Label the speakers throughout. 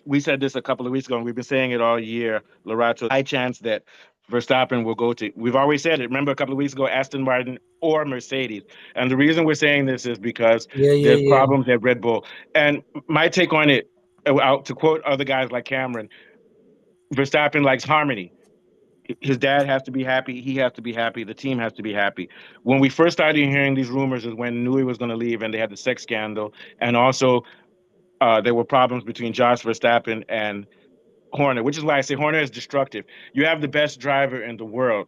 Speaker 1: We said this a couple of weeks ago, and we've been saying it all year, Lorato. High chance that Verstappen will go to. We've always said it. Remember a couple of weeks ago, Aston Martin or Mercedes. And the reason we're saying this is because
Speaker 2: Yeah, yeah,
Speaker 1: there's
Speaker 2: yeah.
Speaker 1: problems at Red Bull. And my take on it, to quote other guys like Cameron, Verstappen likes harmony. His dad has to be happy. He has to be happy. The team has to be happy. When we first started hearing these rumors is when Newey was going to leave and they had the sex scandal. And also, there were problems between Josh Verstappen and Horner, which is why I say Horner is destructive. You have the best driver in the world,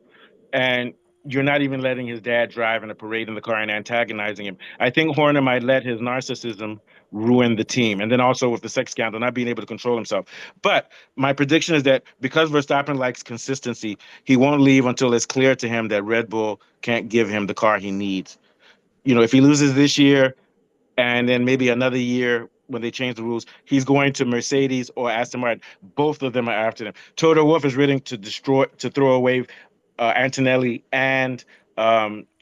Speaker 1: and you're not even letting his dad drive in a parade in the car and antagonizing him. I think Horner might let his narcissism ruin the team. And then also with the sex scandal, not being able to control himself. But my prediction is that because Verstappen likes consistency, he won't leave until it's clear to him that Red Bull can't give him the car he needs. If he loses this year, and then maybe another year when they change the rules, he's going to Mercedes or Aston Martin. Both of them are after them. Toto Wolff is ready to throw away Antonelli and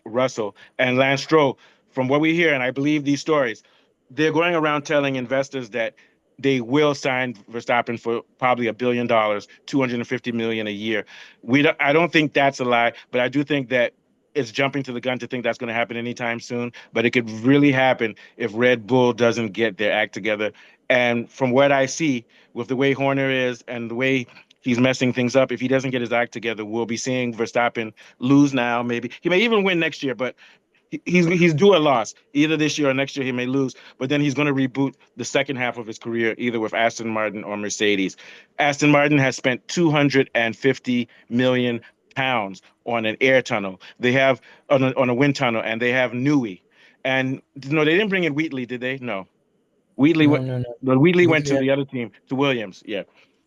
Speaker 1: Russell and Lance Stroll. From what we hear, and I believe these stories, they're going around telling investors that they will sign Verstappen for probably $1 billion, 250 million a year. I don't think that's a lie, but I do think that it's jumping to the gun to think that's going to happen anytime soon. But it could really happen if Red Bull doesn't get their act together. And from what I see, with the way Horner is and the way he's messing things up, if he doesn't get his act together, we'll be seeing Verstappen lose now. Maybe he may even win next year, but he's due a loss either this year or next year. He may lose, but then he's going to reboot the second half of his career either with Aston Martin or Mercedes. Aston Martin has spent 250 million pounds on an air tunnel. They have on a wind tunnel, and they have Newey. And no, they didn't bring in Wheatley, did they? No, Wheatley
Speaker 2: No,
Speaker 1: went.
Speaker 2: no, no.
Speaker 1: But Wheatley went to
Speaker 2: Yeah,
Speaker 1: the other team, to Williams. Yeah,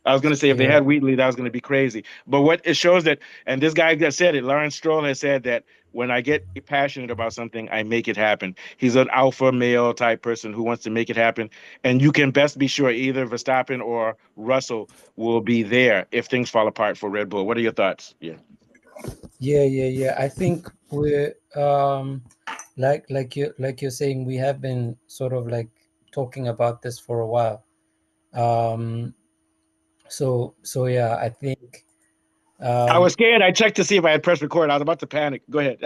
Speaker 1: I was going to say if they
Speaker 2: yeah,
Speaker 1: had Wheatley, that was going to be crazy. But what it shows that, and this guy that said it, Lawrence Stroll has said that when I get passionate about something, I make it happen. He's an alpha male type person who wants to make it happen, and you can best be sure either Verstappen or Russell will be there if things fall apart for Red Bull. What are your thoughts? Yeah.
Speaker 2: yeah, yeah, yeah. I think we're like you're saying, we have been sort of like talking about this for a while. Um, so yeah, I think
Speaker 1: I was
Speaker 2: um,
Speaker 1: scared. I checked to see if I had pressed record. I was about to panic. Go ahead.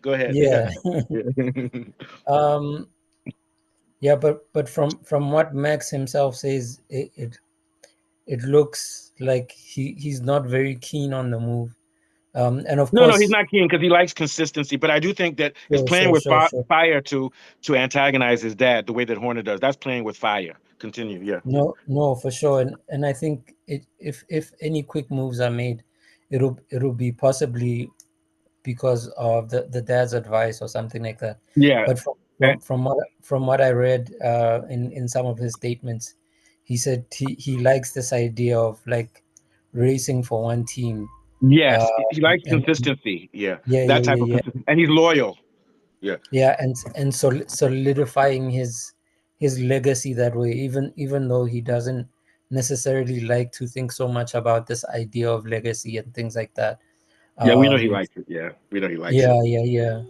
Speaker 1: Go ahead. Yeah.
Speaker 2: yeah. um, yeah, but from what Max himself says, it looks like he's not very keen on the move. And of
Speaker 1: No, he's
Speaker 2: course,
Speaker 1: not keen because he likes consistency. But I do think that it's
Speaker 2: sure,
Speaker 1: playing
Speaker 2: sure,
Speaker 1: with
Speaker 2: sure, sure.
Speaker 1: fire to antagonize his dad the way that Horner does. That's playing with fire. Continue. Yeah.
Speaker 2: No, no, for sure, and I think if any quick moves are made, it'll be possibly because of the dad's advice or something like that.
Speaker 1: Yeah.
Speaker 2: But
Speaker 1: Eh,
Speaker 2: from what I read in some of his statements, he said he likes this idea of like racing for one team.
Speaker 1: yes. He
Speaker 2: Um,
Speaker 1: likes
Speaker 2: and
Speaker 1: consistency. Yeah.
Speaker 2: yeah,
Speaker 1: That
Speaker 2: yeah,
Speaker 1: type of
Speaker 2: yeah,
Speaker 1: consistency. And he's loyal. Yeah.
Speaker 2: yeah, and solidifying his legacy that way, even though he doesn't necessarily like to think so much about this idea of legacy and things like that.
Speaker 1: Yeah. We know he
Speaker 2: um
Speaker 1: likes it. Yeah. We know he likes it.
Speaker 2: yeah, yeah, yeah.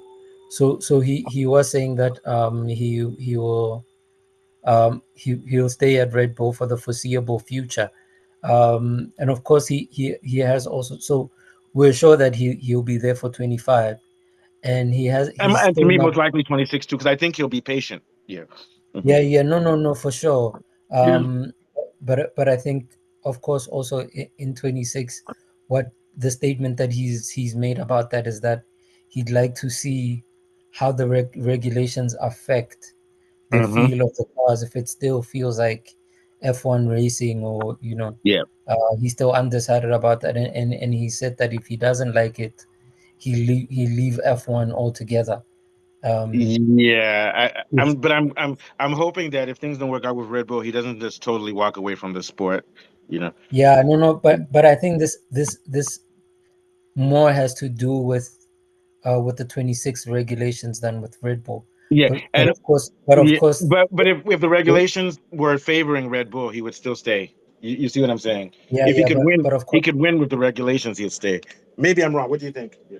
Speaker 2: So he was saying that he will he'll stay at Red Bull for the foreseeable future. And of course he has also, so we're sure that he'll be there for 25, and he's
Speaker 1: And to
Speaker 2: still
Speaker 1: me,
Speaker 2: not.
Speaker 1: most likely 26 too, because I think he'll be patient. Yeah. Hmm.
Speaker 2: Yeah, yeah, no, no, no, for sure.
Speaker 1: Yeah.
Speaker 2: But I think, of course, also in 26, what the statement that he's made about that is that he'd like to see how the regulations affect the
Speaker 1: Hmm.
Speaker 2: feel of the cars, if it still feels like F1 racing, or
Speaker 1: Yeah.
Speaker 2: he's still undecided about that, and he said that if he doesn't like it, he leave F1 altogether. Um,
Speaker 1: Yeah,
Speaker 2: if
Speaker 1: I'm hoping that if things don't work out with Red Bull, he doesn't just totally walk away from the sport. You know.
Speaker 2: Yeah, no, no, but I think this more has to do with the 26 regulations than with Red Bull.
Speaker 1: Yeah,
Speaker 2: But
Speaker 1: and
Speaker 2: of
Speaker 1: yeah,
Speaker 2: course,
Speaker 1: but if the
Speaker 2: yeah,
Speaker 1: regulations were favoring Red Bull, he would still stay. You see what I'm saying?
Speaker 2: yeah,
Speaker 1: If he
Speaker 2: yeah,
Speaker 1: could win,
Speaker 2: but of
Speaker 1: he
Speaker 2: course,
Speaker 1: could win with the regulations. He'd stay. Maybe I'm wrong. What do you think? Yeah.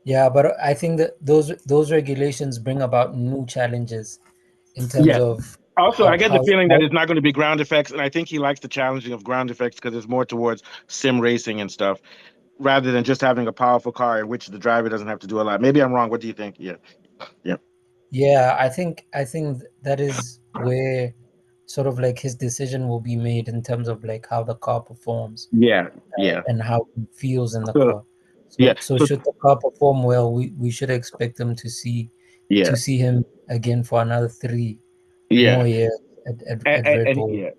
Speaker 2: yeah, but I think that those regulations bring about new challenges in terms
Speaker 1: Yes,
Speaker 2: of
Speaker 1: Also, I get the feeling that
Speaker 2: how
Speaker 1: it's not going to be ground effects, and I think he likes the challenging of ground effects because it's more towards sim racing and stuff, rather than just having a powerful car in which the driver doesn't have to do a lot. Maybe I'm wrong. What do you think? Yeah, yeah,
Speaker 2: yeah, I think that is where sort of like his decision will be made in terms of like how the car performs,
Speaker 1: yeah, yeah.
Speaker 2: and how he feels in the
Speaker 1: So
Speaker 2: car.
Speaker 1: yeah,
Speaker 2: So
Speaker 1: so
Speaker 2: should the car perform well, we should expect him
Speaker 1: yeah,
Speaker 2: to see him again for another 3 more
Speaker 1: yeah,
Speaker 2: years at Red
Speaker 1: and
Speaker 2: Bull.
Speaker 1: yeah.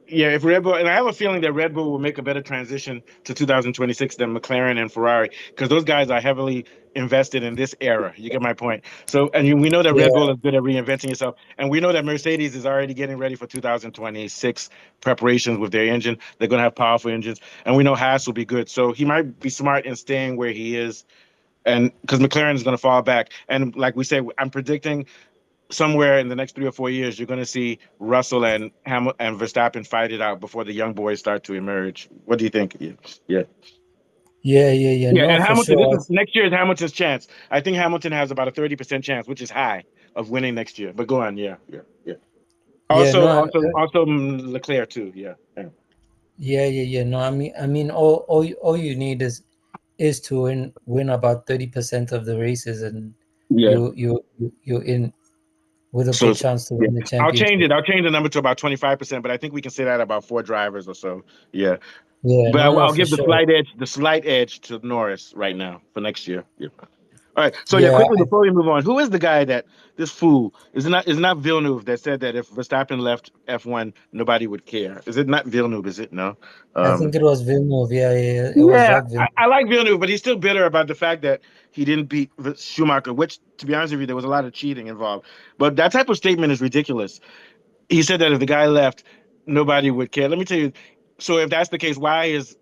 Speaker 1: Yeah, if Red Bull, and I have a feeling that Red Bull will make a better transition to 2026 than McLaren and Ferrari, because those guys are heavily invested in this era. You get my point. So, and we know that Red
Speaker 2: Yeah,
Speaker 1: Bull is good at reinventing itself, and we know that Mercedes is already getting ready for 2026 preparations with their engine. They're going to have powerful engines, and we know Haas will be good. So he might be smart in staying where he is, and because McLaren is going to fall back. And like we say, I'm predicting somewhere in the next 3 or 4 years, you're going to see Russell and and Verstappen fight it out before the young boys start to emerge. What do you think? Yeah, yeah,
Speaker 2: yeah.
Speaker 1: yeah.
Speaker 2: No,
Speaker 1: And
Speaker 2: for
Speaker 1: Hamilton, this
Speaker 2: sure.
Speaker 1: is next year is Hamilton's chance. I think Hamilton has about a 30% chance, which is high, of winning next year. But go on, yeah, yeah, yeah.
Speaker 2: Yeah, no,
Speaker 1: Also, Leclerc too. Yeah, yeah,
Speaker 2: yeah. No, I mean, all you need is to win about 30% of the races, and
Speaker 1: yeah.
Speaker 2: you're in with a
Speaker 1: So
Speaker 2: good chance to
Speaker 1: yeah,
Speaker 2: win the
Speaker 1: I'll change
Speaker 2: championship.
Speaker 1: it. I'll change the number to about 25%, but I think we can say that about four drivers or so. Yeah,
Speaker 2: Yeah,
Speaker 1: but
Speaker 2: no,
Speaker 1: I'll
Speaker 2: for
Speaker 1: give
Speaker 2: sure.
Speaker 1: the slight edge to Norris right now for next year. Yeah. All right. So yeah,
Speaker 2: Yeah,
Speaker 1: quickly before we move on, who is the guy that this fool is not Villeneuve that said that if Verstappen left F1, nobody would care? Is it not Villeneuve? Is it no?
Speaker 2: I think
Speaker 1: Um,
Speaker 2: it was Villeneuve. Yeah. It was
Speaker 1: yeah,
Speaker 2: Jacques Villeneuve.
Speaker 1: I like Villeneuve, but he's still bitter about the fact that he didn't beat Schumacher. Which, to be honest with you, there was a lot of cheating involved. But that type of statement is ridiculous. He said that if the guy left, nobody would care. Let me tell you. So if that's the case, why is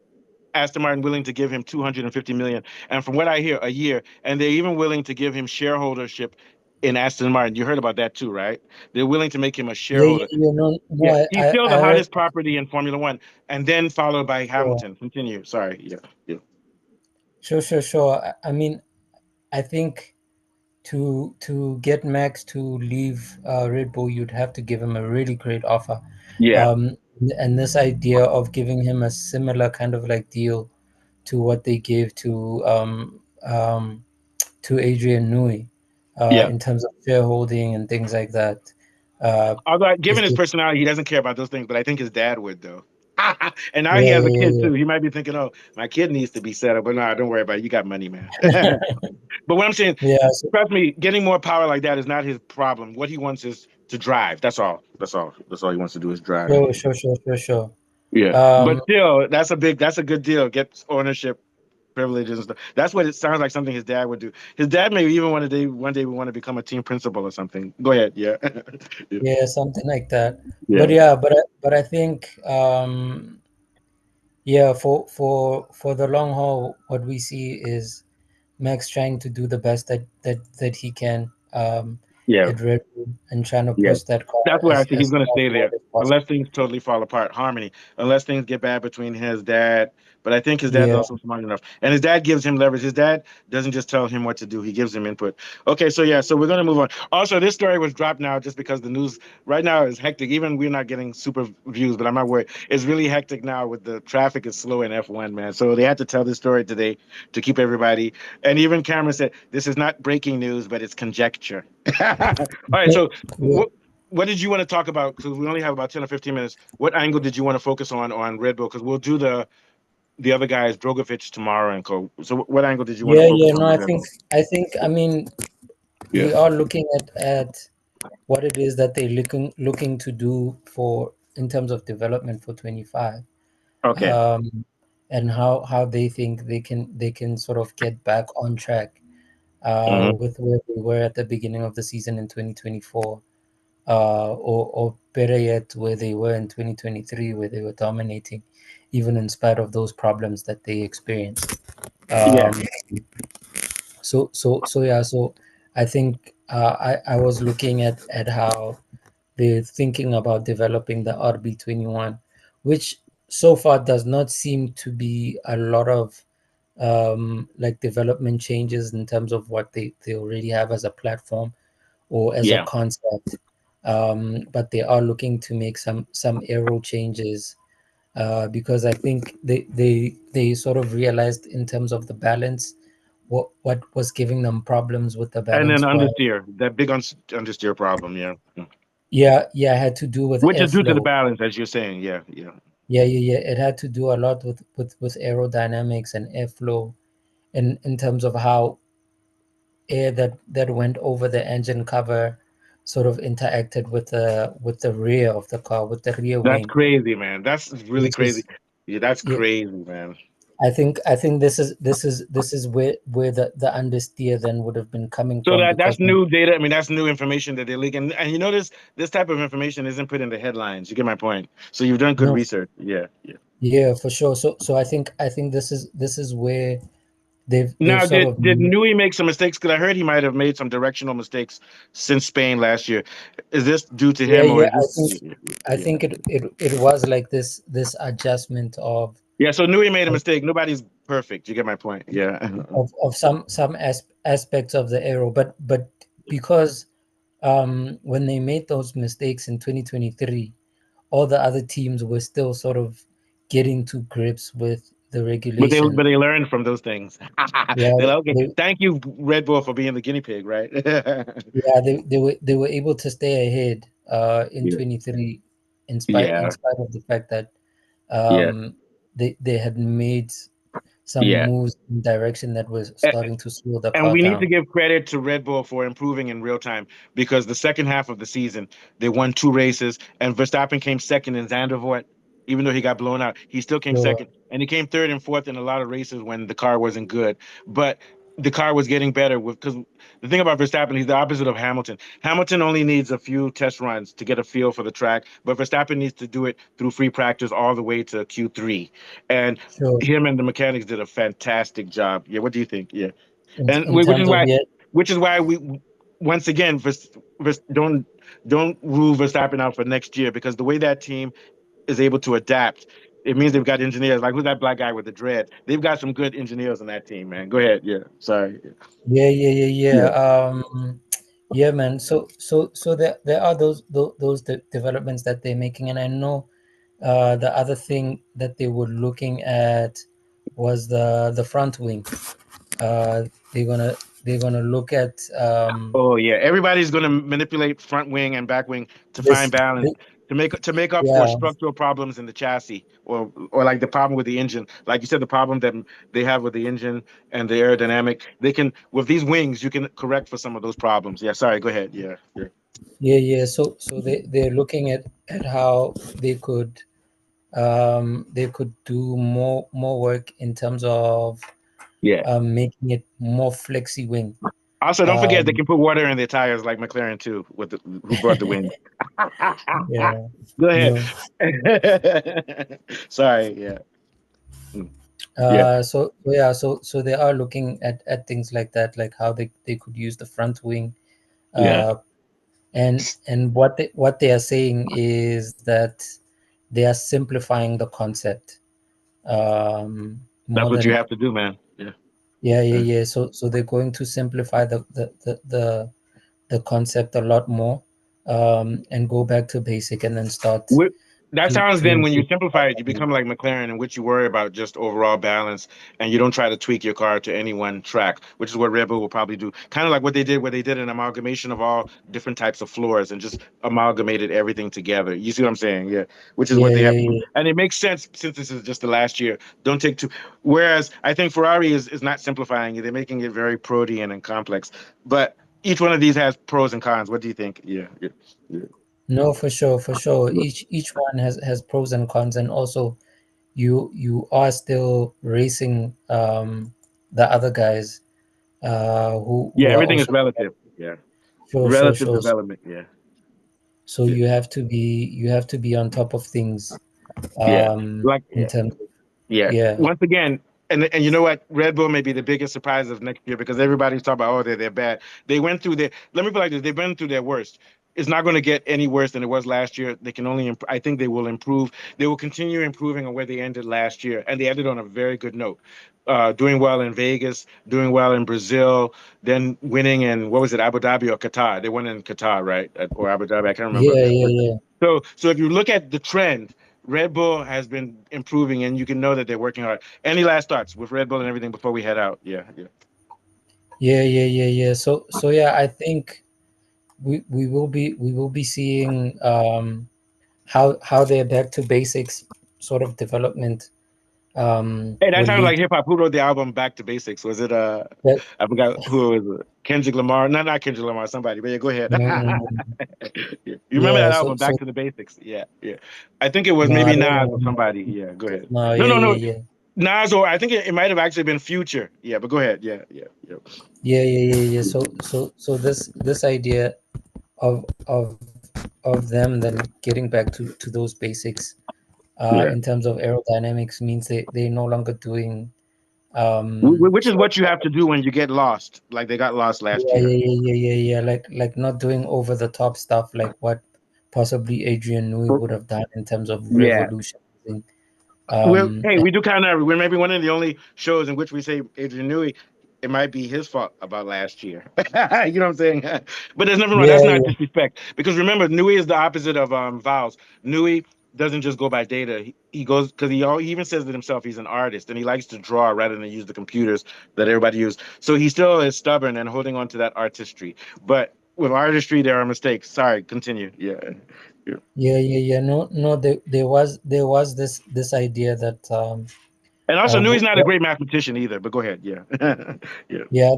Speaker 1: Aston Martin willing to give him 250 million, and from what I hear, a year, and they're even willing to give him shareholdership in Aston Martin. You heard about that too, right? They're willing to make him a shareholder.
Speaker 2: No,
Speaker 1: Yeah,
Speaker 2: no.
Speaker 1: he's still
Speaker 2: I
Speaker 1: the
Speaker 2: heard.
Speaker 1: hottest property in Formula One, and then followed by
Speaker 2: Sure,
Speaker 1: Hamilton. Continue. Sorry. Yeah, yeah,
Speaker 2: sure. I mean, I think to get Max to leave Red Bull, you'd have to give him a really great offer.
Speaker 1: yeah,
Speaker 2: Um, and this idea of giving him a similar kind of like deal to what they gave to Adrian Newey,
Speaker 1: yeah.
Speaker 2: in terms of shareholding and things like that. Uh,
Speaker 1: Although,
Speaker 2: is
Speaker 1: given his
Speaker 2: just,
Speaker 1: personality, he doesn't care about those things. But I think his dad would, though. And now he
Speaker 2: yeah,
Speaker 1: has a
Speaker 2: yeah,
Speaker 1: kid
Speaker 2: yeah,
Speaker 1: too. He might be thinking, "Oh, my kid needs to be set up." But no, don't worry about it. You got money, man. But what I'm saying,
Speaker 2: yeah. Yeah, so,
Speaker 1: trust me, getting more power like that is not his problem. What he wants is to drive. That's all. That's all. That's all he wants to do is drive.
Speaker 2: sure.
Speaker 1: Yeah. But
Speaker 2: Um,
Speaker 1: still, that's a good deal. Get ownership privileges and stuff. That's what it sounds like something his dad would do. His dad may even one day want to become a team principal or something. Go ahead. Yeah. Yeah.
Speaker 2: yeah, something like that. But
Speaker 1: Yeah.
Speaker 2: yeah, but I think, yeah, for the long haul, what we see is Max trying to do the best that he can,
Speaker 1: Yeah.
Speaker 2: at Red Bull, and trying to
Speaker 1: Yeah.
Speaker 2: push that car
Speaker 1: That's where I think he's
Speaker 2: as
Speaker 1: going to
Speaker 2: far
Speaker 1: stay
Speaker 2: forward
Speaker 1: there,
Speaker 2: as possible.
Speaker 1: unless things totally fall apart. Harmony, unless things get bad between his dad. But I think his dad's
Speaker 2: Yeah,
Speaker 1: also smart enough, and his dad gives him leverage. His dad doesn't just tell him what to do; he gives him input. Okay, so yeah, so we're going to move on. Also, this story was dropped now just because the news right now is hectic. Even we're not getting super views, but I'm not worried. It's really hectic now with the traffic is slow in F1, man. So they had to tell this story today to keep everybody. And even Cameron said this is not breaking news, but it's conjecture. All right, so
Speaker 2: yeah,
Speaker 1: what did you want to talk about? Because we only have about 10 or 15 minutes. What angle did you want to focus on Red Bull? Because we'll do the other guys, Drogovic tomorrow and co. So what angle did you want to focus
Speaker 2: yeah.
Speaker 1: on
Speaker 2: No,
Speaker 1: with Red Bull?
Speaker 2: I mean,
Speaker 1: Yeah.
Speaker 2: we are looking at what it is that they're looking to do for in terms of development for 25,
Speaker 1: Okay.
Speaker 2: and how they think they can sort of get back on track,
Speaker 1: Hmm.
Speaker 2: with where they were at the beginning of the season in 2024, or better yet, where they were in 2023, where they were dominating, even in spite of those problems that they experienced.
Speaker 1: Yeah.
Speaker 2: Um, so I think, I was looking at how they're thinking about developing the RB21, which so far does not seem to be a lot of, like development changes in terms of what they already have as a platform or as a
Speaker 1: Yeah.
Speaker 2: concept. but they are looking to make some aero changes, because I think they sort of realized in terms of the balance what was giving them problems with the
Speaker 1: And then
Speaker 2: balance was,
Speaker 1: understeer, that big understeer problem, yeah.
Speaker 2: yeah, it had to do with
Speaker 1: Which is due to the
Speaker 2: airflow.
Speaker 1: balance, as you're saying, yeah, yeah.
Speaker 2: Yeah, it had to do a lot with aerodynamics and airflow, in terms of how air that went over the engine cover sort of interacted with the rear of the car, with the rear
Speaker 1: That's
Speaker 2: wing,
Speaker 1: crazy, man. That's really
Speaker 2: which
Speaker 1: crazy.
Speaker 2: is,
Speaker 1: Yeah, that's
Speaker 2: yeah,
Speaker 1: crazy, man.
Speaker 2: I think this is where the understeer then would have been coming
Speaker 1: So
Speaker 2: from,
Speaker 1: that's
Speaker 2: because
Speaker 1: new data. I mean, that's new information that they're leaking. And you notice this type of information isn't put in the headlines. You get my point. So you've done good
Speaker 2: no,
Speaker 1: research. Yeah, yeah.
Speaker 2: yeah, for sure. So I think this is where they've
Speaker 1: Now,
Speaker 2: sort
Speaker 1: did
Speaker 2: of,
Speaker 1: did Newey make some mistakes? Because I heard he might have made some directional mistakes since Spain last year. Is this due to
Speaker 2: yeah,
Speaker 1: him, or
Speaker 2: yeah,
Speaker 1: is
Speaker 2: I
Speaker 1: this?
Speaker 2: think
Speaker 1: Yeah, yeah,
Speaker 2: I
Speaker 1: yeah.
Speaker 2: think it was like this adjustment
Speaker 1: Yeah, so Newey made a
Speaker 2: of
Speaker 1: mistake. Nobody's perfect. You get my point. Yeah.
Speaker 2: of some aspects of the arrow, but because when they made those mistakes in 2023, all the other teams were still sort of getting to grips with the regulation.
Speaker 1: But they learned from those things.
Speaker 2: Yeah,
Speaker 1: They're like, okay,
Speaker 2: they,
Speaker 1: thank you, Red Bull, for being the guinea pig, right?
Speaker 2: yeah, they were able to stay ahead in
Speaker 1: Yeah.
Speaker 2: 23, in
Speaker 1: Yeah.
Speaker 2: spite of the fact that
Speaker 1: Yeah.
Speaker 2: um, they had made some
Speaker 1: Yeah.
Speaker 2: moves in direction that was starting to slow the
Speaker 1: And
Speaker 2: car
Speaker 1: we need to
Speaker 2: down.
Speaker 1: give credit to Red Bull for improving in real time because the second half of the season, they won two races, and Verstappen came second in Zandvoort. Even though he got blown out, he still came
Speaker 2: So
Speaker 1: second, and he came third and fourth in a lot of races when the car wasn't good. But the car was getting better with because the thing about Verstappen, he's the opposite of Hamilton. Hamilton only needs a few test runs to get a feel for the track, but Verstappen needs to do it through free practice all the way to Q3. And
Speaker 2: sure,
Speaker 1: him and the mechanics did a fantastic job. Yeah, what do you think? Yeah. And
Speaker 2: in terms of, yeah,
Speaker 1: which is why we once again don't rule Verstappen out for next year because the way that team is able to adapt, it means they've got engineers like who's that black guy with the dread? They've got some good engineers on that team, man. Go ahead. Yeah, sorry.
Speaker 2: yeah.
Speaker 1: Yeah.
Speaker 2: Yeah, man. So there are those developments that they're making, and I know the other thing that they were looking at was the front wing. Uh, they're gonna look at
Speaker 1: Oh yeah, everybody's going to manipulate front wing and back wing to find
Speaker 2: this.
Speaker 1: balance to make up for
Speaker 2: Yeah,
Speaker 1: structural problems in the chassis or like the problem with the engine. Like you said, the problem that they have with the engine and the aerodynamic. They can with these wings, you can correct for some of those problems. Yeah, sorry, go ahead. Yeah, yeah,
Speaker 2: yeah. So they're looking at how they could do more work in terms of
Speaker 1: yeah.
Speaker 2: making it more flexi wing.
Speaker 1: Also, don't forget they
Speaker 2: Um,
Speaker 1: can put water in their tires like McLaren too, with who brought the wing.
Speaker 2: yeah,
Speaker 1: Go ahead.
Speaker 2: no.
Speaker 1: Sorry. Yeah. Mm. Yeah.
Speaker 2: So they are looking at things like that, like how they could use the front wing,
Speaker 1: Yeah.
Speaker 2: uh, and what they are saying is that they are simplifying the concept,
Speaker 1: That's
Speaker 2: more
Speaker 1: what you
Speaker 2: than,
Speaker 1: have to do, man. Yeah. Yeah.
Speaker 2: yeah. So they're going to simplify the concept a lot more, and go back to basic, and then start
Speaker 1: Wh- That sounds
Speaker 2: to
Speaker 1: then when you
Speaker 2: improve.
Speaker 1: simplify it, you become like McLaren, in which you worry about just overall balance and you don't try to tweak your car to any one track, which is what Red Bull will probably do. Kind of like what they did, where they did an amalgamation of all different types of floors and just amalgamated everything together. You see what I'm saying? Yeah, which is what they have to do.
Speaker 2: Yeah.
Speaker 1: And it makes sense since this is just the last year. Don't take too. Whereas I think Ferrari is not simplifying it; they're making it very protean and complex. But each one of these has pros and cons. What do you think? Yeah, yeah, yeah.
Speaker 2: No, for sure. Each one has pros and cons, and also you are still racing the other guys, who
Speaker 1: Yeah,
Speaker 2: are
Speaker 1: everything is
Speaker 2: also,
Speaker 1: relative. Yeah. Relative
Speaker 2: sure.
Speaker 1: development. Yeah.
Speaker 2: So
Speaker 1: Yeah.
Speaker 2: you have to be on top of things,
Speaker 1: Yeah. Like
Speaker 2: in
Speaker 1: yeah.
Speaker 2: terms of,
Speaker 1: Yeah.
Speaker 2: yeah,
Speaker 1: Once again, and you know what? Red Bull may be the biggest surprise of next year because everybody's talking about they're bad. They went through their let me put it like this, they've been through their worst. it's not going to get any worse than it was last year. They can only, I think they will improve. They will continue improving on where they ended last year, and they ended on a very good note. Doing well in Vegas, doing well in Brazil, then winning in what was it, Abu Dhabi or Qatar? They won in Qatar, right? Or Abu Dhabi, I can't remember.
Speaker 2: Yeah,
Speaker 1: But
Speaker 2: yeah, yeah.
Speaker 1: so if you look at the trend, Red Bull has been improving, and you can know that they're working hard. Any last thoughts with Red Bull and everything before we head out? Yeah, yeah.
Speaker 2: Yeah, yeah, yeah, yeah. So yeah, I think we will be seeing how they're back to basics sort of development
Speaker 1: Hey, that
Speaker 2: will
Speaker 1: sounds
Speaker 2: lead
Speaker 1: like hip hop. Who wrote the album Back to Basics? Was it
Speaker 2: that.
Speaker 1: I forgot who it was. Kendrick Lamar? No, not Kendrick Lamar. Somebody. But yeah, go ahead.
Speaker 2: Mm,
Speaker 1: Yeah. You remember
Speaker 2: yeah,
Speaker 1: that
Speaker 2: so
Speaker 1: album,
Speaker 2: so
Speaker 1: Back to the Basics? Yeah, yeah. I think it was
Speaker 2: no, I
Speaker 1: maybe
Speaker 2: don't
Speaker 1: Nas or
Speaker 2: know.
Speaker 1: somebody. Yeah, go ahead.
Speaker 2: No,
Speaker 1: No,
Speaker 2: yeah,
Speaker 1: no,
Speaker 2: yeah,
Speaker 1: no.
Speaker 2: yeah.
Speaker 1: Nas, or I think it might have actually been Future. Yeah, but go ahead. Yeah, yeah, yeah.
Speaker 2: Yeah, yeah, yeah, yeah. So this idea of them then getting back to those basics
Speaker 1: Yeah.
Speaker 2: in terms of aerodynamics means they're no longer doing
Speaker 1: Which is
Speaker 2: sort
Speaker 1: what you have to do when you get lost, like they got lost last
Speaker 2: yeah,
Speaker 1: year.
Speaker 2: yeah, yeah, yeah, yeah, yeah. Like not doing over the top stuff like what possibly Adrian Newey would have done in terms of
Speaker 1: Yeah.
Speaker 2: revolutionizing.
Speaker 1: Well,
Speaker 2: Um,
Speaker 1: hey, we do kind of. We're maybe one of the only shows in which we say Adrian Newey. It might be his fault about last year. You know what I'm saying? But there's nothing wrong.
Speaker 2: yeah,
Speaker 1: That's not
Speaker 2: yeah,
Speaker 1: disrespect. Because remember, Newey is the opposite of Vowles. Newey doesn't just go by data. He goes because he even says it himself. He's an artist and he likes to draw rather than use the computers that everybody uses. So he still is stubborn and holding on to that artistry. But with artistry, there are mistakes. Sorry, continue. Yeah. Yeah.
Speaker 2: yeah, yeah, yeah. No, no. There was this idea that
Speaker 1: And also, Newey's not a
Speaker 2: what
Speaker 1: great mathematician either. But go ahead. Yeah. Yeah.
Speaker 2: yeah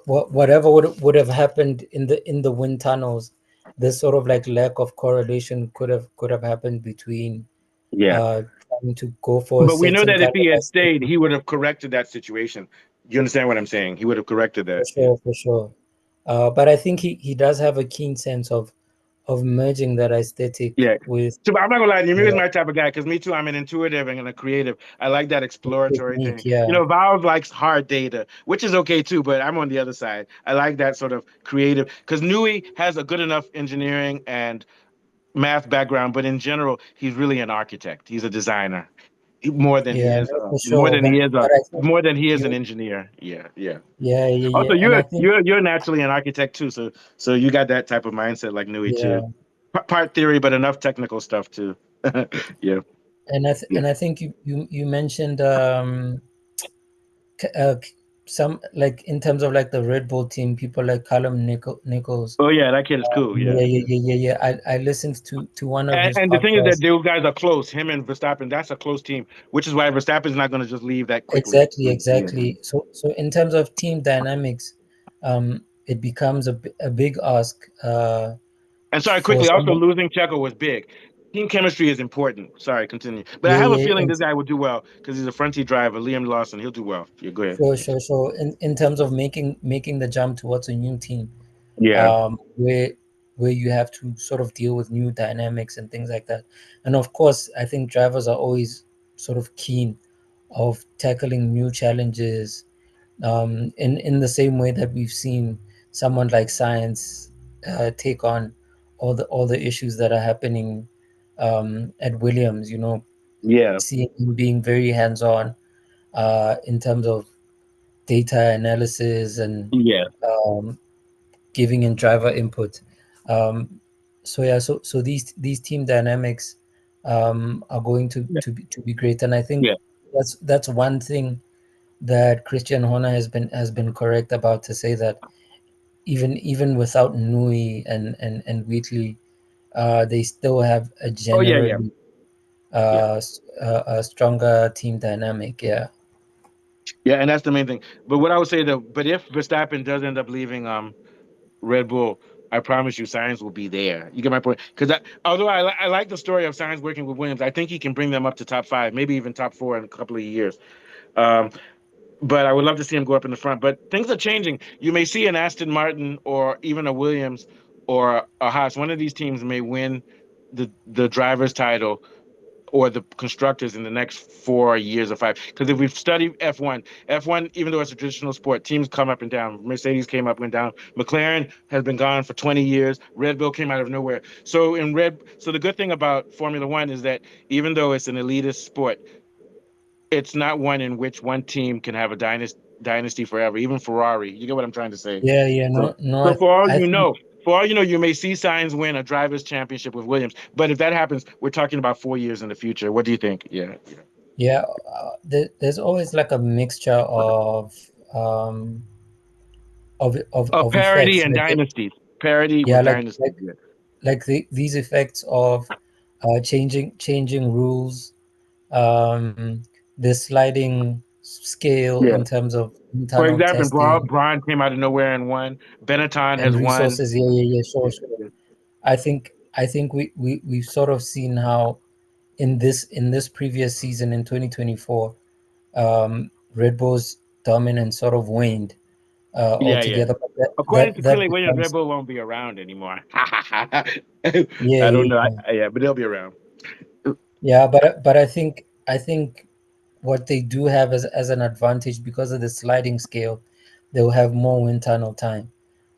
Speaker 2: whatever would have happened in the wind tunnels, this sort of like lack of correlation could have happened between
Speaker 1: Yeah.
Speaker 2: trying to go for a
Speaker 1: But we know
Speaker 2: certain
Speaker 1: that if
Speaker 2: kind
Speaker 1: he
Speaker 2: of
Speaker 1: had stayed,
Speaker 2: aesthetic.
Speaker 1: he would have corrected that situation. You understand what I'm saying? He would have corrected
Speaker 2: For
Speaker 1: that. Yeah.
Speaker 2: sure, for sure. But I think he does have a keen sense of merging that aesthetic
Speaker 1: Yeah.
Speaker 2: with
Speaker 1: So I'm not gonna lie to you, Mewes
Speaker 2: uh,
Speaker 1: my type of guy because me too. I'm an intuitive and a creative. I like that exploratory
Speaker 2: technique.
Speaker 1: thing.
Speaker 2: Yeah,
Speaker 1: Valve likes hard data, which is okay too. But I'm on the other side. I like that sort of creative because Newey has a good enough engineering and math background, but in general, he's really an architect. He's a designer more than he
Speaker 2: yeah,
Speaker 1: is
Speaker 2: no, for sure. But I think
Speaker 1: more than he is an
Speaker 2: you,
Speaker 1: engineer. Yeah, yeah.
Speaker 2: yeah, yeah,
Speaker 1: Also,
Speaker 2: yeah, and I think
Speaker 1: you're naturally an architect too, so you got that type of mindset like Nui too.
Speaker 2: yeah,
Speaker 1: Part theory, but enough technical stuff too. Yeah, yeah.
Speaker 2: and I think you mentioned c- uh, c- some like in terms of like the Red Bull team, people like Nichols.
Speaker 1: Oh yeah, that kid is cool. Yeah,
Speaker 2: Yeah, yeah, yeah, yeah, yeah. I listened to one of his
Speaker 1: and the thing is that
Speaker 2: podcasts.
Speaker 1: those guys are close. Him and Verstappen, that's a close team, which is why Verstappen's not going to just leave that quickly.
Speaker 2: Exactly,
Speaker 1: Yeah.
Speaker 2: exactly. So in terms of team dynamics, it becomes a big ask
Speaker 1: And sorry,
Speaker 2: for
Speaker 1: quickly, also
Speaker 2: someone.
Speaker 1: losing Checo was big. Team chemistry is important. Sorry, continue. But I
Speaker 2: Yeah,
Speaker 1: have a
Speaker 2: yeah,
Speaker 1: feeling
Speaker 2: and
Speaker 1: this guy will do well because he's a fronty driver. Liam Lawson, he'll do well. Yeah, go ahead.
Speaker 2: sure, sure, sure. In terms of making the jump towards a new team,
Speaker 1: Yeah,
Speaker 2: um, where where you have to sort of deal with new dynamics and things like that. And of course, I think drivers are always sort of keen of tackling new challenges in the same way that we've seen someone like science take on all the issues that are happening at Williams.
Speaker 1: yeah,
Speaker 2: Seeing him being very hands-on in terms of data analysis and
Speaker 1: yeah,
Speaker 2: um, giving in driver input. Um, so yeah, so these team dynamics are going to be great, and I think
Speaker 1: yeah.
Speaker 2: that's one thing that Christian Horner has been correct about, to say that even without Nui and Wheatley, they still have a
Speaker 1: Oh yeah, yeah,
Speaker 2: generally
Speaker 1: yeah,
Speaker 2: a stronger team dynamic. Yeah,
Speaker 1: yeah. And that's the main thing. But what I would say though, but if Verstappen does end up leaving Red Bull, I promise you, Science will be there. You get my point? Because although I like the story of Science working with Williams, I think he can bring them up to top five, maybe even top four in a couple of years. Um, but I would love to see him go up in the front. But things are changing. You may see an Aston Martin or even a Williams or a Haas. One of these teams may win the driver's title or the constructors in the next 4 years or five. Because if we've studied F1, even though it's a traditional sport, teams come up and down. Mercedes came up and down. McLaren has been gone for 20 years. Red Bull came out of nowhere. So the good thing about Formula One is that even though it's an elitist sport, it's not one in which one team can have a dynasty forever. Even Ferrari, you get what I'm trying to say.
Speaker 2: Yeah, yeah,
Speaker 1: So,
Speaker 2: no, no,
Speaker 1: so
Speaker 2: I think,
Speaker 1: for all you know, you may see Sainz win a drivers' championship with Williams, but if that happens, we're talking about 4 years in the future. What do you think? Yeah, yeah.
Speaker 2: yeah, there's always like a mixture um of
Speaker 1: Parity
Speaker 2: effects,
Speaker 1: and
Speaker 2: like
Speaker 1: dynasties. Parity
Speaker 2: yeah,
Speaker 1: with dynasties. Yeah,
Speaker 2: these effects of changing rules, um, the sliding scale
Speaker 1: yeah.
Speaker 2: in terms of
Speaker 1: For
Speaker 2: internal
Speaker 1: example,
Speaker 2: testing
Speaker 1: Braun came out of nowhere and won. Benetton
Speaker 2: and
Speaker 1: has won.
Speaker 2: resources. Yeah, yeah, yeah, sure,
Speaker 1: Yeah,
Speaker 2: sure.
Speaker 1: yeah,
Speaker 2: I think we've sort of seen how in this previous season in 2024, Red Bull's dominance sort of waned
Speaker 1: yeah, yeah.
Speaker 2: altogether. But
Speaker 1: According to
Speaker 2: that
Speaker 1: Quinley Williams, Red
Speaker 2: becomes,
Speaker 1: Bull won't be around anymore.
Speaker 2: yeah,
Speaker 1: I don't
Speaker 2: yeah,
Speaker 1: know.
Speaker 2: yeah.
Speaker 1: Yeah, but they'll be around.
Speaker 2: Yeah, but I think what they do have as an advantage because of the sliding scale, they'll have more wind tunnel time.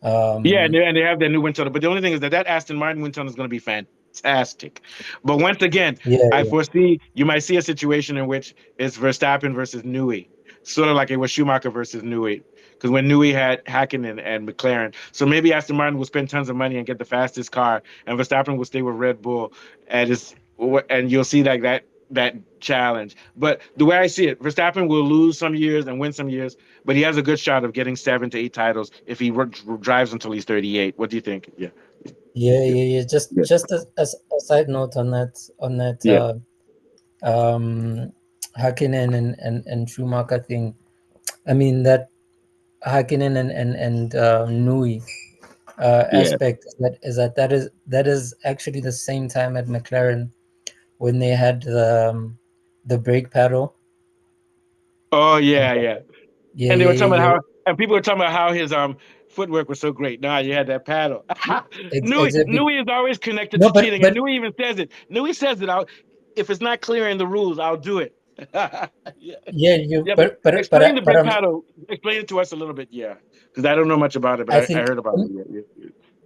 Speaker 1: Yeah,
Speaker 2: Um,
Speaker 1: and they have their new wind tunnel. But the only thing is that Aston Martin wind tunnel is going to be fantastic. But once again,
Speaker 2: yeah,
Speaker 1: I
Speaker 2: yeah,
Speaker 1: foresee you might see a situation in which it's Verstappen versus Newey, sort of like it was Schumacher versus Newey. Because when Newey had Hakkinen and McLaren, so maybe Aston Martin will spend tons of money and get the fastest car, and Verstappen will stay with Red Bull, and you'll see like that challenge. But the way I see it, Verstappen will lose some years and win some years, but he has a good shot of getting 7 to 8 titles if he drives until he's 38. What do you think? Yeah,
Speaker 2: yeah,
Speaker 1: yeah,
Speaker 2: yeah, yeah. Just
Speaker 1: yeah,
Speaker 2: just as a side note on that
Speaker 1: yeah.
Speaker 2: um Hakkinen and Schumacher thing. I mean that Hakkinen and Nui
Speaker 1: Yeah.
Speaker 2: aspect that is actually the same time at McLaren when they had the brake pedal.
Speaker 1: Oh
Speaker 2: Uh,
Speaker 1: yeah, yeah.
Speaker 2: yeah,
Speaker 1: And they
Speaker 2: yeah,
Speaker 1: were talking
Speaker 2: yeah,
Speaker 1: about
Speaker 2: yeah.
Speaker 1: and people were talking about how his footwork was so great. Nah, you had that paddle.
Speaker 2: Exactly.
Speaker 1: Nui is always connected
Speaker 2: No,
Speaker 1: to
Speaker 2: but
Speaker 1: cheating, and Nui even says it. Nui says it. If it's not clear in the rules, I'll do it. Yeah,
Speaker 2: yeah, you
Speaker 1: yeah. But explain the
Speaker 2: but
Speaker 1: brake paddle. Explain it to us a little bit. Yeah, because I don't know much about it, but
Speaker 2: I
Speaker 1: I
Speaker 2: think
Speaker 1: heard about it. Yeah, yeah,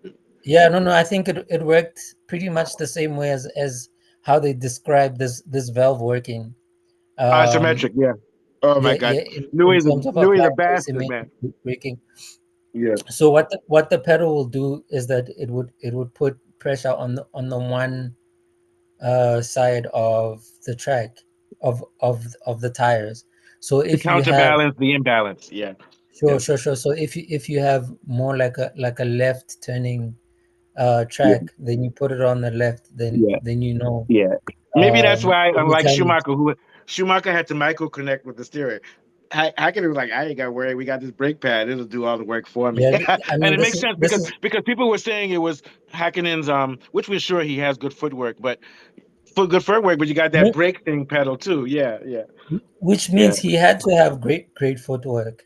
Speaker 1: yeah.
Speaker 2: yeah, no, I think it worked pretty much the same way as how they describe this valve working. Um,
Speaker 1: Asymmetric. Yeah. Oh my
Speaker 2: yeah,
Speaker 1: God,
Speaker 2: yeah, in terms of
Speaker 1: Nui is a
Speaker 2: applying
Speaker 1: bastard, man.
Speaker 2: asymmetric braking.
Speaker 1: Yeah.
Speaker 2: So what the pedal will do is that it would put pressure on the one side of the track of the tires. So
Speaker 1: To
Speaker 2: if you have
Speaker 1: counterbalance the imbalance. Yeah.
Speaker 2: sure,
Speaker 1: Yeah.
Speaker 2: sure, sure. So if you have more like a left turning
Speaker 1: Yeah.
Speaker 2: track, then you put it on the left, then
Speaker 1: Yeah.
Speaker 2: then you know
Speaker 1: Yeah. Maybe that's
Speaker 2: um,
Speaker 1: why,
Speaker 2: every
Speaker 1: unlike
Speaker 2: time.
Speaker 1: Schumacher, Schumacher had to micro connect with the steering. Hackett was like, I ain't got to worry. We got this brake pad. It'll do all the work for me.
Speaker 2: Yeah, I
Speaker 1: And
Speaker 2: mean
Speaker 1: it
Speaker 2: this
Speaker 1: makes
Speaker 2: is
Speaker 1: sense
Speaker 2: this is
Speaker 1: because people were saying it was Hackenen's which we're sure he has good footwork, but for good footwork, but you got that brake thing pedal too. Yeah, yeah,
Speaker 2: which
Speaker 1: yeah.
Speaker 2: means he had to have great footwork,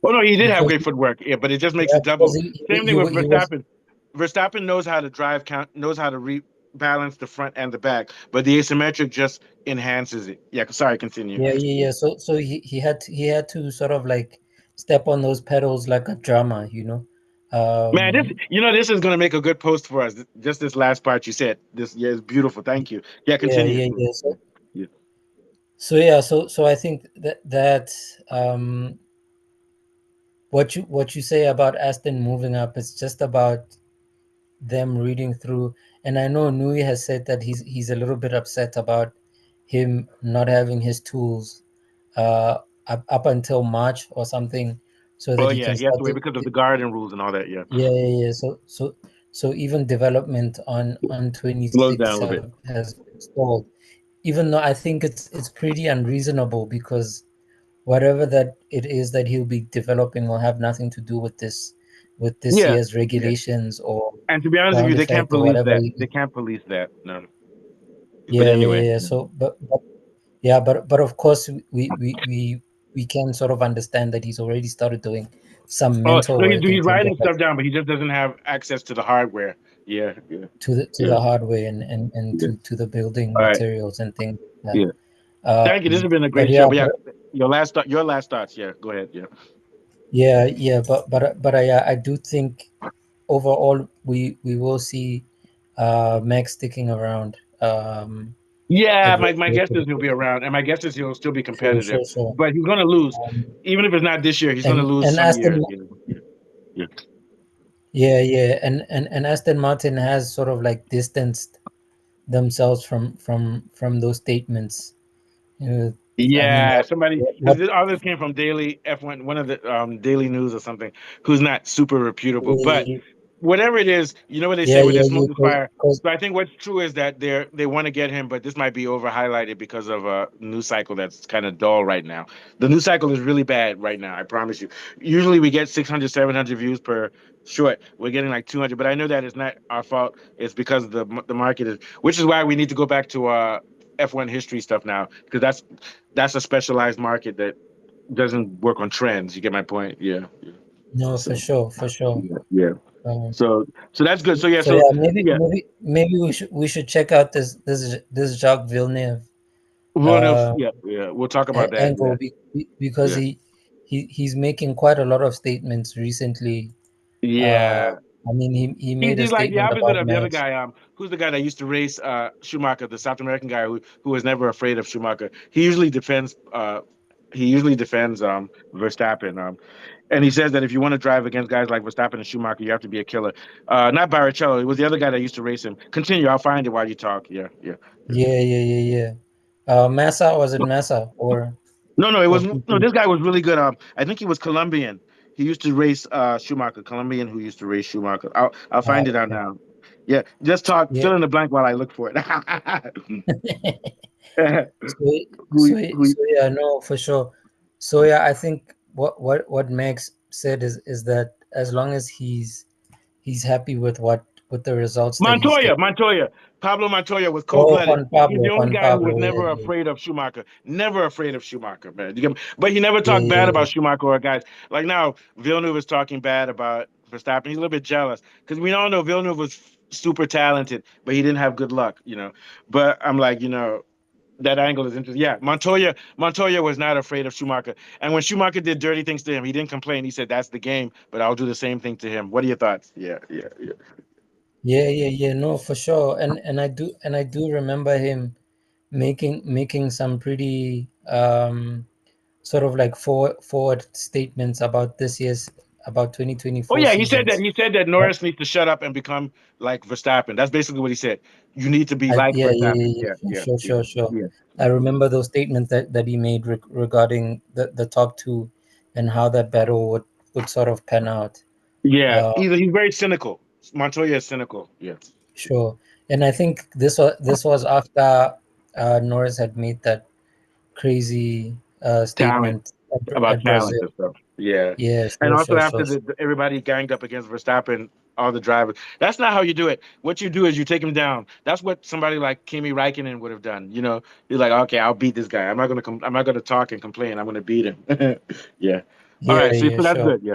Speaker 1: Well, no, he did have
Speaker 2: because
Speaker 1: great footwork. Yeah, but it just makes
Speaker 2: yeah,
Speaker 1: it
Speaker 2: because
Speaker 1: double. Same thing with
Speaker 2: he was
Speaker 1: Verstappen. Verstappen knows how to knows how to rebalance the front and the back, but the asymmetric just enhances it. Yeah, sorry, continue.
Speaker 2: yeah, yeah, yeah. So he had to sort of like step on those pedals like a drummer.
Speaker 1: Man,
Speaker 2: Um,
Speaker 1: this is gonna make a good post for us. Just this last part you said. This, yeah, is beautiful. Thank you. Yeah,
Speaker 2: yeah,
Speaker 1: continue.
Speaker 2: yeah,
Speaker 1: Yeah,
Speaker 2: yeah.
Speaker 1: yeah,
Speaker 2: So
Speaker 1: yeah.
Speaker 2: so yeah, so I think that um, what you say about Aston moving up is just about them reading through. And I know Nui has said that he's a little bit upset about him not having his tools uh, up until March or something, so
Speaker 1: Oh
Speaker 2: that he
Speaker 1: yeah,
Speaker 2: can
Speaker 1: he has
Speaker 2: start
Speaker 1: to wait because of the garden rules and all that. Yeah,
Speaker 2: yeah, yeah, yeah. So even development on
Speaker 1: slows
Speaker 2: 26
Speaker 1: down a little bit.
Speaker 2: has been stalled. Even though I think it's pretty unreasonable, because whatever that it is that he'll be developing will have nothing to do with this
Speaker 1: Yeah,
Speaker 2: year's
Speaker 1: yeah.
Speaker 2: regulations or
Speaker 1: And to be honest with you,
Speaker 2: ground
Speaker 1: they can't
Speaker 2: effect or
Speaker 1: police
Speaker 2: whatever.
Speaker 1: that. They can't police that. No. But
Speaker 2: Yeah, yeah,
Speaker 1: anyway.
Speaker 2: yeah, yeah. So, but yeah, but of course we can sort of understand that he's already started doing some
Speaker 1: Oh
Speaker 2: mental
Speaker 1: no,
Speaker 2: work in
Speaker 1: he's
Speaker 2: terms of
Speaker 1: writing
Speaker 2: like
Speaker 1: stuff down, but he just doesn't have access to the hardware. Yeah, yeah,
Speaker 2: to
Speaker 1: yeah,
Speaker 2: the hardware and
Speaker 1: yeah.
Speaker 2: to the building
Speaker 1: All right.
Speaker 2: materials and things like
Speaker 1: Yeah.
Speaker 2: that.
Speaker 1: Thank you. This has been a
Speaker 2: But
Speaker 1: great show.
Speaker 2: yeah,
Speaker 1: But yeah, your last thoughts. Yeah, go ahead. Yeah.
Speaker 2: yeah, but I do think overall we will see Max sticking around
Speaker 1: Yeah,
Speaker 2: at Red
Speaker 1: my
Speaker 2: Bull
Speaker 1: guess
Speaker 2: for
Speaker 1: is
Speaker 2: the
Speaker 1: he'll be
Speaker 2: future.
Speaker 1: around, and my guess is he'll still be competitive,
Speaker 2: Sure.
Speaker 1: but he's going to lose,
Speaker 2: Um,
Speaker 1: even if it's not this year. He's going to lose
Speaker 2: and
Speaker 1: some years.
Speaker 2: Aston,
Speaker 1: Yeah, yeah, yeah.
Speaker 2: yeah, and Aston Martin has sort of like distanced themselves from those statements. You know, I mean,
Speaker 1: Yeah, somebody
Speaker 2: what
Speaker 1: because all this came from Daily F1, one of the Daily News or something, who's not super reputable. But
Speaker 2: yeah,
Speaker 1: whatever it is, you know what they say where
Speaker 2: yeah,
Speaker 1: there's
Speaker 2: yeah,
Speaker 1: smoke, there's fire.
Speaker 2: because
Speaker 1: So I think what's true is that they want to get him, but this might be over highlighted because of a news cycle that's kind of dull right now. The news cycle is really bad right now. I promise you. Usually we get 600, 700 views per short. We're getting like 200, but I know that it's not our fault. It's because the market is, which is why we need to go back to F1 history stuff now because that's a specialized market that doesn't work on trends. You get my point? Yeah. Yeah.
Speaker 2: no,
Speaker 1: So
Speaker 2: for sure.
Speaker 1: yeah, yeah.
Speaker 2: Um,
Speaker 1: So that's good. So yeah,
Speaker 2: so
Speaker 1: so
Speaker 2: yeah,
Speaker 1: yeah,
Speaker 2: maybe we should check out this Jacques Villeneuve uh,
Speaker 1: yeah, yeah. We'll talk about that.
Speaker 2: angle
Speaker 1: Yeah,
Speaker 2: because
Speaker 1: yeah,
Speaker 2: he's making quite a lot of statements recently. Uh,
Speaker 1: yeah.
Speaker 2: I mean, he made a
Speaker 1: He's like the
Speaker 2: statement
Speaker 1: opposite
Speaker 2: about
Speaker 1: of the other
Speaker 2: Max.
Speaker 1: guy. Who's the guy that used to race Schumacher, the South American guy who was never afraid of Schumacher. He usually defends Verstappen. And he says that if you want to drive against guys like Verstappen and Schumacher, you have to be a killer. Not Barrichello. It was the other guy that used to race him. Continue. I'll find it while you talk. Yeah, yeah.
Speaker 2: Yeah. Massa, was it Massa
Speaker 1: No, no, it
Speaker 2: or
Speaker 1: was no.
Speaker 2: PP?
Speaker 1: This guy was really good. I think he was Colombian. He used to race Schumacher, Colombian who used to race Schumacher. I'll find it out
Speaker 2: Okay.
Speaker 1: now. Yeah, just talk.
Speaker 2: Yeah.
Speaker 1: Fill in the blank while I look for it.
Speaker 2: So,
Speaker 1: who who?
Speaker 2: so yeah, no, for sure. So yeah, I think what Max said is that as long as he's happy with the results that he's
Speaker 1: Montoya,
Speaker 2: getting.
Speaker 1: Montoya, Pablo Montoya was
Speaker 2: Oh,
Speaker 1: cold-blooded. He's the only
Speaker 2: Juan
Speaker 1: guy who was
Speaker 2: Pablo, yeah,
Speaker 1: never
Speaker 2: yeah,
Speaker 1: afraid of Schumacher. Never afraid of Schumacher, man. But he never
Speaker 2: yeah,
Speaker 1: talked
Speaker 2: yeah,
Speaker 1: bad
Speaker 2: yeah.
Speaker 1: about Schumacher or guys. Like now, Villeneuve is talking bad about Verstappen. He's a little bit jealous because we all know Villeneuve was super talented, but he didn't have good luck, you know. But I'm like, that angle is interesting. Yeah, Montoya was not afraid of Schumacher, and when Schumacher did dirty things to him, he didn't complain. He said, "That's the game, but I'll do the same thing to him." What are your thoughts? Yeah, yeah, yeah.
Speaker 2: Yeah. No, for sure. And I do remember him making some pretty sort of like forward statements about this year's about
Speaker 1: Oh
Speaker 2: 2024
Speaker 1: yeah, he said that.
Speaker 2: seasons.
Speaker 1: He said that Norris needs to shut up and become like Verstappen. That's basically what he said. You need to be like Verstappen. Yeah, yeah, yeah,
Speaker 2: Sure.
Speaker 1: yeah,
Speaker 2: I remember those statements that he made regarding the top two and how that battle would sort of pan out.
Speaker 1: yeah.
Speaker 2: Uh,
Speaker 1: He's very cynical. Montoya is cynical. Yeah,
Speaker 2: sure. And I think this was after Norris had made that crazy
Speaker 1: talent.
Speaker 2: statement
Speaker 1: About
Speaker 2: at
Speaker 1: talent
Speaker 2: Brazil.
Speaker 1: and stuff. Yeah,
Speaker 2: Yeah,
Speaker 1: and also
Speaker 2: sure.
Speaker 1: after everybody ganged up against Verstappen, all the drivers. That's not how you do it. What you do is you take him down. That's what somebody like Kimi Räikkönen would have done. You're like, okay, I'll beat this guy. I'm not gonna talk and complain. I'm gonna beat him. Yeah. All right. So
Speaker 2: Yeah,
Speaker 1: that's
Speaker 2: sure.
Speaker 1: good. Yeah.